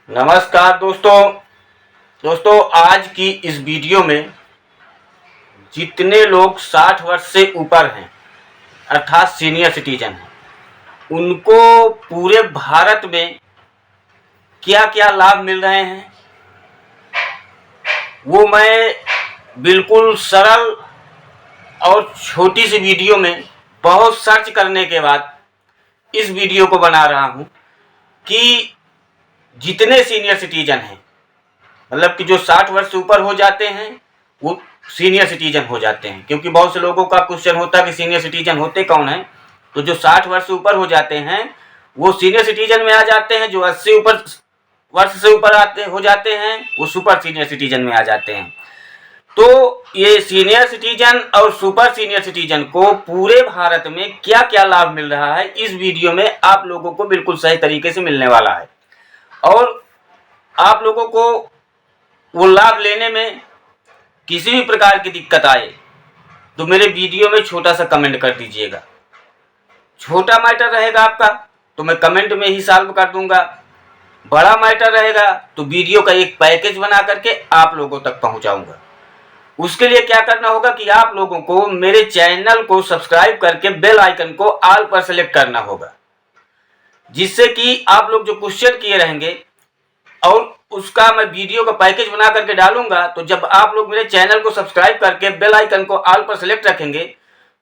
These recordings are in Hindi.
नमस्कार दोस्तों आज की इस वीडियो में जितने लोग 60 वर्ष से ऊपर हैं अर्थात सीनियर सिटीजन हैं, उनको पूरे भारत में क्या क्या लाभ मिल रहे हैं वो मैं बिल्कुल सरल और छोटी सी वीडियो में बहुत सर्च करने के बाद इस वीडियो को बना रहा हूँ कि जितने सीनियर सिटीजन हैं, मतलब कि जो 60 वर्ष से ऊपर हो जाते हैं वो सीनियर सिटीजन हो जाते हैं। क्योंकि बहुत से लोगों का क्वेश्चन होता है कि सीनियर सिटीजन होते कौन हैं। तो जो 60 वर्ष से ऊपर हो जाते हैं वो सीनियर सिटीजन में आ जाते हैं। जो 80 वर्ष से ऊपर हो जाते हैं वो सुपर सीनियर सिटीजन में आ जाते हैं। तो ये सीनियर सिटीजन और सुपर सीनियर सिटीजन को पूरे भारत में क्या क्या लाभ मिल रहा है, इस वीडियो में आप लोगों को बिल्कुल सही तरीके से मिलने वाला है। और आप लोगों को वो लाभ लेने में किसी भी प्रकार की दिक्कत आए तो मेरे वीडियो में छोटा सा कमेंट कर दीजिएगा। छोटा मैटर रहेगा आपका तो मैं कमेंट में ही सॉल्व कर दूंगा। बड़ा मैटर रहेगा तो वीडियो का एक पैकेज बना करके आप लोगों तक पहुंचाऊंगा। उसके लिए क्या करना होगा कि आप लोगों को मेरे चैनल को सब्सक्राइब करके बेल आइकन को ऑल पर सेलेक्ट करना होगा, जिससे कि आप लोग जो क्वेश्चन किए रहेंगे और उसका मैं वीडियो का पैकेज बना करके डालूंगा, तो जब आप लोग मेरे चैनल को सब्सक्राइब करके बेल आइकन को ऑल पर सेलेक्ट रखेंगे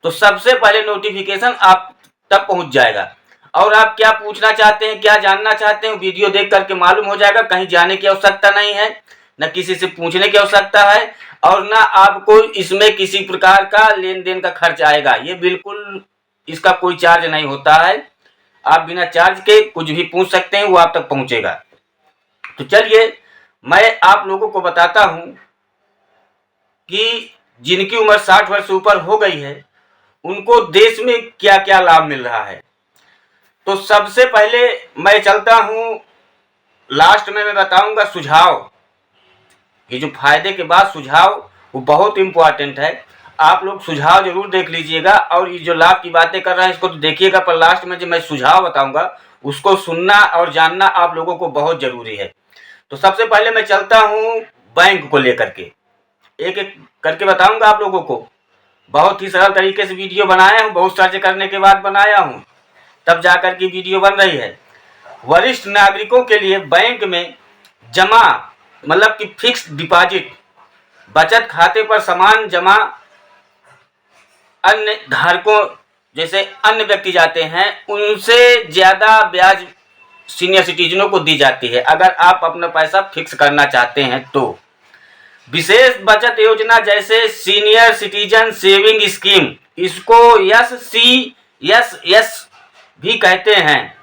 तो सबसे पहले नोटिफिकेशन आप तक पहुंच जाएगा। और आप क्या पूछना चाहते हैं, क्या जानना चाहते हैं, वीडियो देख करके मालूम हो जाएगा। कहीं जाने की आवश्यकता नहीं है, न किसी से पूछने की आवश्यकता है, और न आपको इसमें किसी प्रकार का लेन देन का खर्च आएगा। ये बिल्कुल इसका कोई चार्ज नहीं होता है। आप बिना चार्ज के कुछ भी पूछ सकते हैं, वो आप तक पहुंचेगा। तो चलिए मैं आप लोगों को बताता हूं कि जिनकी उम्र 60 वर्ष से ऊपर हो गई है उनको देश में क्या क्या लाभ मिल रहा है। तो सबसे पहले मैं चलता हूं, लास्ट में मैं बताऊंगा सुझाव। ये जो फायदे के बाद सुझाव वो बहुत इंपॉर्टेंट है। आप लोग सुझाव जरूर देख लीजिएगा। और ये जो लाभ की बातें कर रहे हैं इसको तो देखिएगा, पर लास्ट में जो मैं सुझाव बताऊंगा उसको सुनना और जानना आप लोगों को बहुत जरूरी है। तो सबसे पहले मैं चलता हूं बैंक को लेकर के, एक एक करके बताऊंगा आप लोगों को। बहुत ही सरल तरीके से वीडियो बनाया हूं, बहुत सर्च करने के बाद बनाया हूं, तब जाकर के वीडियो बन रही है। वरिष्ठ नागरिकों के लिए बैंक में जमा, मतलब कि फिक्स डिपॉजिट, बचत खाते पर समान जमा अन्य धारकों जैसे अन्य व्यक्ति जाते हैं उनसे ज्यादा ब्याज सीनियर सिटीजनों को दी जाती है। अगर आप अपना पैसा फिक्स करना चाहते हैं तो विशेष बचत योजना जैसे सीनियर सिटीजन सेविंग स्कीम, इसको SCSS भी कहते हैं,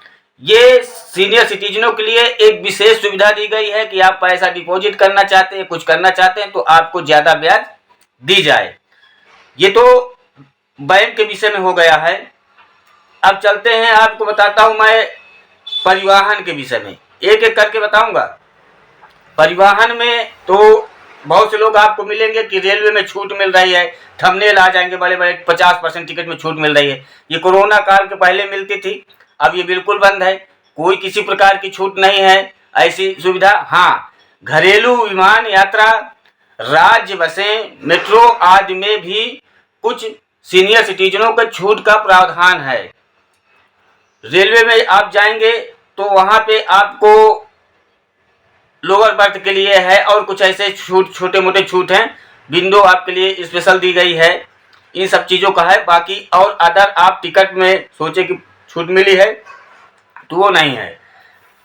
ये सीनियर सिटीजनों के लिए एक विशेष सुविधा दी गई है कि आप पैसा डिपॉजिट करना चाहते हैं, कुछ करना चाहते हैं तो आपको ज्यादा ब्याज दी जाए। ये तो बैंक के विषय में हो गया है। अब चलते हैं, आपको बताता हूं मैं परिवहन के विषय में, एक एक करके बताऊंगा। परिवहन में तो बहुत से लोग आपको मिलेंगे कि रेलवे में छूट मिल रही है, थंबनेल आ जाएंगे बड़े बड़े 50% टिकट में छूट मिल रही है। ये कोरोना काल के पहले मिलती थी, अब ये बिल्कुल बंद है। कोई किसी प्रकार की छूट नहीं है ऐसी सुविधा। हाँ, घरेलू विमान यात्रा, राज्य बसें, मेट्रो आदि में भी कुछ सीनियर सिटीजनों का छूट का प्रावधान है। रेलवे में आप जाएंगे तो वहां पे आपको लोअर बर्थ के लिए है और कुछ ऐसे छूट, छोटे मोटे छूट हैं, विंडो आपके लिए स्पेशल दी गई है, इन सब चीज़ों का है। बाकी और अदर आप टिकट में सोचे कि छूट मिली है तो वो नहीं है।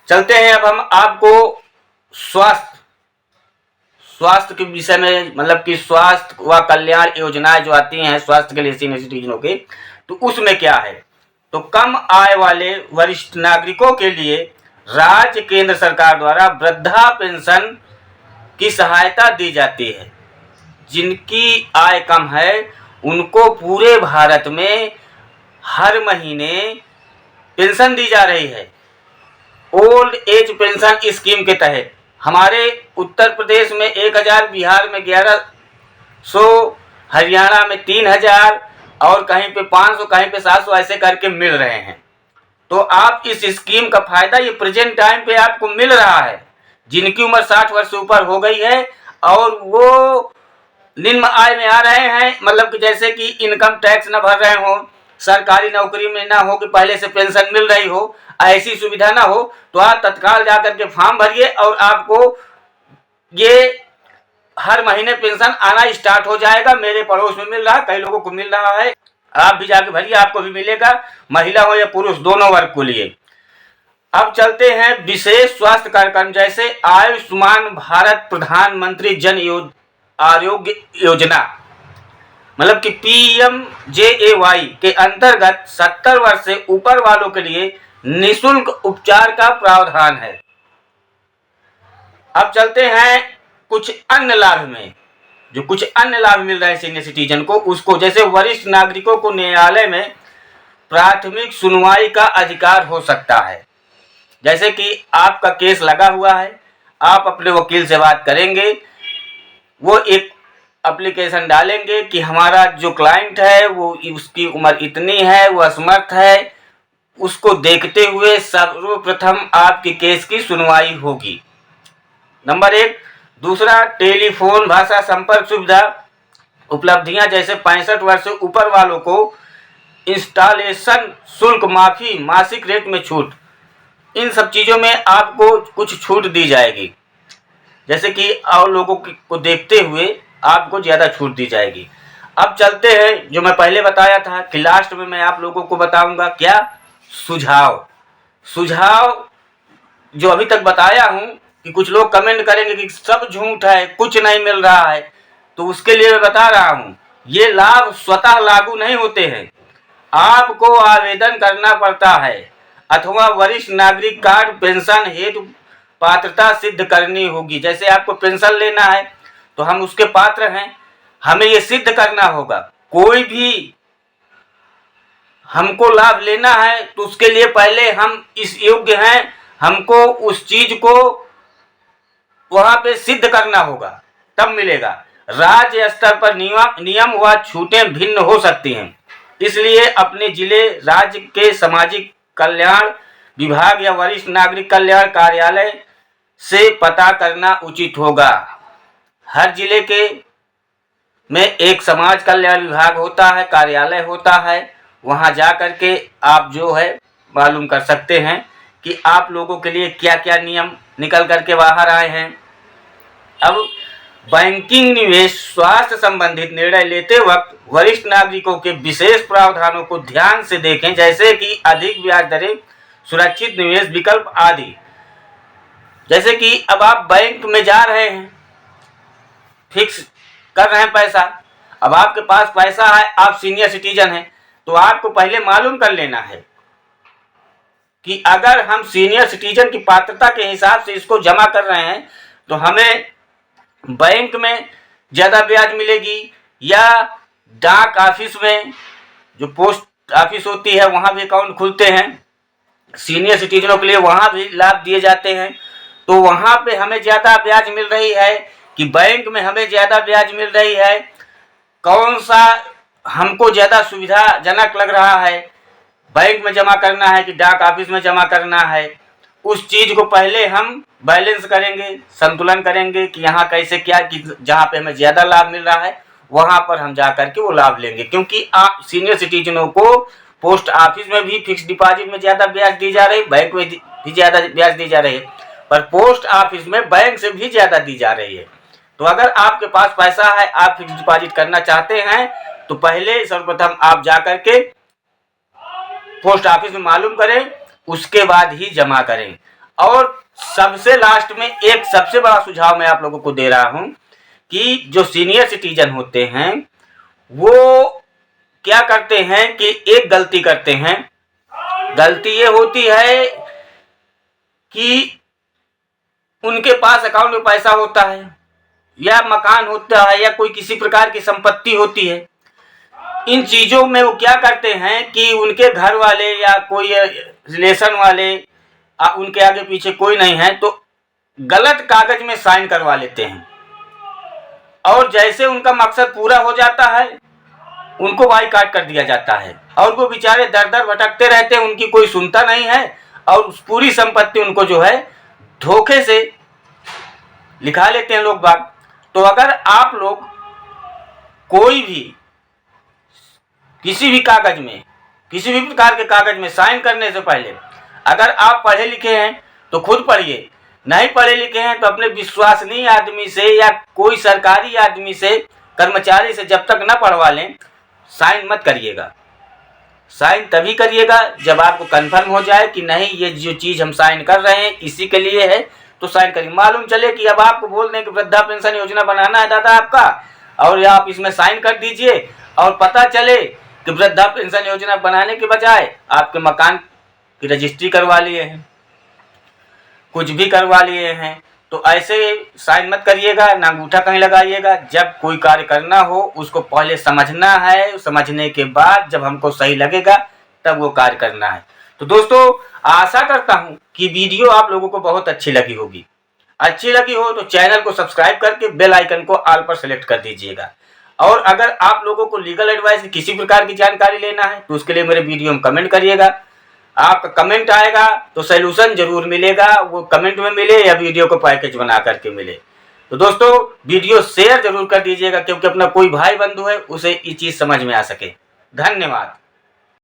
चलते हैं अब हम आपको स्वास्थ्य के विषय में, मतलब कि स्वास्थ्य व कल्याण योजनाएं जो आती हैं स्वास्थ्य के लिए सीनियर सिटीजनों के, तो उसमें क्या है। तो कम आय वाले वरिष्ठ नागरिकों के लिए राज्य केंद्र सरकार द्वारा वृद्धा पेंशन की सहायता दी जाती है। जिनकी आय कम है उनको पूरे भारत में हर महीने पेंशन दी जा रही है ओल्ड एज पेंशन स्कीम के तहत। हमारे उत्तर प्रदेश में 1000, बिहार में 1100, हरियाणा में 3000 और कहीं पे 500, कहीं पे 700 ऐसे करके मिल रहे हैं। तो आप इस स्कीम का फायदा ये प्रेजेंट टाइम पे आपको मिल रहा है। जिनकी उम्र 60 वर्ष से ऊपर हो गई है और वो निम्न आय में आ रहे हैं, मतलब कि जैसे कि इनकम टैक्स न भर रहे हो, सरकारी नौकरी में ना हो कि पहले से पेंशन मिल रही हो, ऐसी सुविधा ना हो, तो आप तत्काल जाकर के फॉर्म भरिए और आपको ये हर महीने पेंशन आना स्टार्ट हो जाएगा। मेरे पड़ोस में मिल रहा है, कई लोगों को मिल रहा है, आप भी जाके भरिए, आपको भी मिलेगा, महिला हो या पुरुष दोनों वर्ग को लिए। अब चलते हैं विशेष स्वास्थ्य कार्यक्रम जैसे आयुष्मान भारत प्रधानमंत्री जन आरोग्य योजना, मतलब कि PMJAY के अंतर्गत 70 वर्ष से ऊपर वालों के लिए निःशुल्क उपचार का प्रावधान है। अब चलते हैं कुछ अन्य लाभ में, जो कुछ अन्य लाभ मिल रहे हैं सीनियर सिटीजन को, उसको जैसे वरिष्ठ नागरिकों को न्यायालय में प्राथमिक सुनवाई का अधिकार हो सकता है। जैसे कि आपका केस लगा हुआ है, आप अपने वकील से बात करेंगे, वो एक एप्लीकेशन डालेंगे कि हमारा जो क्लाइंट है वो उसकी उम्र इतनी है, वो असमर्थ है, उसको देखते हुए सर्वप्रथम आपके केस की सुनवाई होगी। नंबर 1। दूसरा, टेलीफोन भाषा संपर्क सुविधा उपलब्धियां जैसे 65 वर्ष से ऊपर वालों को इंस्टॉलेशन शुल्क माफी, मासिक रेट में छूट, इन सब चीज़ों में आपको कुछ छूट दी जाएगी। जैसे कि और लोगों को देखते हुए आपको ज़्यादा छूट दी जाएगी। अब चलते हैं, जो मैं पहले बताया था कि लास्ट में मैं आप लोगों को बताऊंगा क्या, सुझाव जो अभी तक बताया हूं कि कुछ लोग कमेंट करेंगे कि सब झूठ है, कुछ नहीं मिल रहा है, तो उसके लिए मैं बता रहा हूं, ये लाभ स्वतः लागू नहीं होते हैं, आपको आवेदन करना पड़ता है अथवा वरिष्ठ नागरिक कार्ड पेंशन हेतु पात्रता सिद्ध करनी होगी। जैसे आपको पेंशन लेना है तो हम उसके पात्र हैं, हमें ये सिद्ध करना होगा। कोई भी हमको लाभ लेना है तो उसके लिए पहले हम इस योग्य हैं, हमको उस चीज को वहां पे सिद्ध करना होगा, तब मिलेगा। राज्य स्तर पर नियम व छूटें भिन्न हो सकती हैं, इसलिए अपने जिले राज्य के सामाजिक कल्याण विभाग या वरिष्ठ नागरिक कल्याण कार्यालय से पता करना उचित होगा। हर जिले के में एक समाज कल्याण विभाग होता है, कार्यालय होता है, वहां जा कर के आप जो है मालूम कर सकते हैं कि आप लोगों के लिए क्या क्या नियम निकल करके बाहर आए हैं। अब बैंकिंग, निवेश, स्वास्थ्य संबंधित निर्णय लेते वक्त वरिष्ठ नागरिकों के विशेष प्रावधानों को ध्यान से देखें, जैसे कि अधिक ब्याज दरें, सुरक्षित निवेश विकल्प आदि। जैसे कि अब आप बैंक में जा रहे हैं, फिक्स कर रहे हैं पैसा, अब आपके पास पैसा है, आप सीनियर सिटीजन हैं, तो आपको पहले मालूम कर लेना है कि अगर हम सीनियर सिटीजन की पात्रता के हिसाब से इसको जमा कर रहे हैं तो हमें बैंक में ज़्यादा ब्याज मिलेगी या डाक ऑफिस में, जो पोस्ट ऑफिस होती है, वहाँ भी अकाउंट खुलते हैं सीनियर सिटीजनों के लिए, वहाँ भी लाभ दिए जाते हैं, तो वहाँ पे हमें ज़्यादा ब्याज मिल रही है कि बैंक में हमें ज़्यादा ब्याज मिल रही है, कौन सा हमको ज़्यादा सुविधाजनक लग रहा है, बैंक में जमा करना है कि डाक ऑफिस में जमा करना है, उस चीज़ को पहले हम बैलेंस करेंगे, संतुलन करेंगे कि यहाँ कैसे क्या, कि जहाँ पे हमें ज़्यादा लाभ मिल रहा है वहाँ पर हम जा कर के वो लाभ लेंगे। क्योंकि आप सीनियर सिटीजनों को पोस्ट ऑफिस में भी फिक्स डिपॉजिट में ज़्यादा ब्याज दी जा रही, बैंक में भी ज़्यादा ब्याज दी जा रही है, पर पोस्ट ऑफिस में बैंक से भी ज़्यादा दी जा रही है। तो अगर आपके पास पैसा है, आप फिक्स डिपॉजिट करना चाहते हैं, तो पहले सर्वप्रथम आप जा कर के पोस्ट ऑफिस में मालूम करें, उसके बाद ही जमा करें। और सबसे लास्ट में एक सबसे बड़ा सुझाव मैं आप लोगों को दे रहा हूं कि जो सीनियर सिटीजन होते हैं वो क्या करते हैं कि एक गलती करते हैं। गलती ये होती है कि उनके पास अकाउंट में पैसा होता है या मकान होता है या कोई किसी प्रकार की संपत्ति होती है, इन चीज़ों में वो क्या करते हैं कि उनके घर वाले या कोई रिलेशन वाले उनके आगे पीछे कोई नहीं है तो गलत कागज में साइन करवा लेते हैं, और जैसे उनका मकसद पूरा हो जाता है उनको बाइकाट कर दिया जाता है, और वो बेचारे दर दर भटकते रहते हैं, उनकी कोई सुनता नहीं है, और पूरी संपत्ति उनको जो है धोखे से लिखा लेते हैं लोग बाग। तो अगर आप लोग कोई भी किसी भी कागज में, किसी भी प्रकार के कागज में साइन करने से पहले अगर आप पढ़े लिखे हैं तो खुद पढ़िए, नहीं पढ़े लिखे हैं तो अपने विश्वसनीय आदमी से या कोई सरकारी आदमी से, कर्मचारी से जब तक न पढ़वा लें साइन मत करिएगा। साइन तभी करिएगा जब आपको कंफर्म हो जाए कि नहीं ये जो चीज़ हम साइन कर रहे हैं इसी के लिए है, तो साइन करिए। मालूम चले कि अब आपको बोल दें कि वृद्धा पेंशन योजना बनाना है दादा आपका, और आप इसमें साइन कर दीजिए, और पता चले कि वृद्धा पेंशन योजना बनाने के बजाय आपके मकान की रजिस्ट्री करवा लिए हैं, कुछ भी करवा लिए हैं, तो ऐसे साइन मत करिएगा, ना अंगूठा कहीं लगाइएगा। जब कोई कार्य करना हो उसको पहले समझना है, समझने के बाद जब हमको सही लगेगा तब वो कार्य करना है। तो दोस्तों आशा करता हूँ कि वीडियो आप लोगों को बहुत अच्छी लगी होगी। अच्छी लगी हो तो चैनल को सब्सक्राइब करके बेल आइकन को ऑल पर सेलेक्ट कर दीजिएगा। और अगर आप लोगों को लीगल एडवाइस किसी प्रकार की जानकारी लेना है तो उसके लिए मेरे वीडियो में कमेंट करिएगा। आपका कमेंट आएगा तो सलूशन जरूर मिलेगा, वो कमेंट में मिले या वीडियो को पैकेज बना करके मिले। तो दोस्तों वीडियो शेयर जरूर कर दीजिएगा, क्योंकि अपना कोई भाई बंधु है उसे ये चीज़ समझ में आ सके। धन्यवाद।